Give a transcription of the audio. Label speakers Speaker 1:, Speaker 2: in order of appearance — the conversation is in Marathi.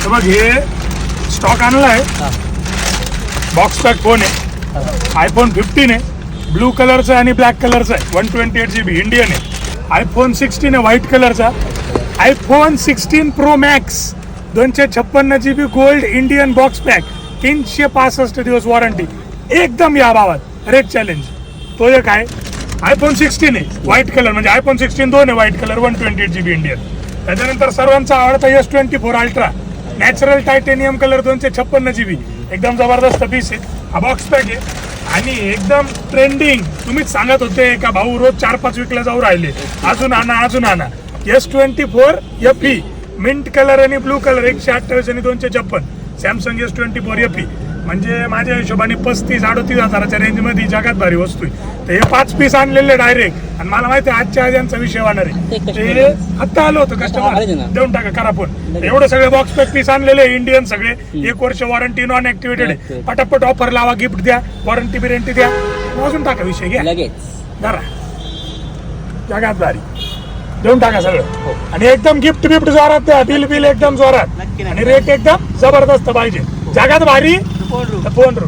Speaker 1: तर बघ हे स्टॉक आणलाय, बॉक्स पॅक फोन आहे, आयफोन 15 आहे, ब्लू कलरचा आणि ब्लॅक कलरचा आहे, 128 GB इंडियन आहे. आयफोन 16 आहे व्हाईट कलरचा, iPhone 16 pro max 256 GB gold Indian box pack, 365 दिवस वॉरंटी, एकदम या भावात रेट चॅलेंज. तो एक आहे आयफोन 16 आहे व्हाईट कलर, म्हणजे आयफोन 16 2 आहे व्हाईट कलर, 128 GB इंडियन. त्याच्यानंतर सर्वांचा आवडता S24 ultra natural titanium colour, 256 GB, एकदम जबरदस्त पीस आहे. हा बॉक्स पॅक आहे आणि एकदम ट्रेंडिंग. तुम्हीच सांगत होते का भाऊ रोज 4-5 विकला जाऊ राहिले, अजून आणा. S24 FE मिंट कलर आणि ब्लू कलर, 128 आणि 256. सॅमसंग S24 FE म्हणजे माझ्या हिशोबाने 35-38 हजाराच्या रेंजमध्ये जगात भारी वस्तू आहे. तर हे 5 पीस आणलेले डायरेक्ट, आणि मला माहिती आहे आजच्या आज यांचा विषय होणार आहे. ते आता आलो होतं कस्टमर, देऊन टाका करा फोन. एवढे सगळे बॉक्स पॅक पीस आणलेले इंडियन सगळे, 1 वर्ष वॉरंटी, नॉन ऍक्टिव्हेटेड आहे. पटापट ऑफर लावा, गिफ्ट द्या, वॉरंटी बिरंटी द्या, मोजून टाका विषय घ्या जरा, जगात भारी देऊन टाका सगळं. आणि एकदम गिफ्ट जोरात द्या, बिल एकदम जोरात, आणि रेट एकदम जबरदस्त पाहिजे. जगात भारी फोन रू.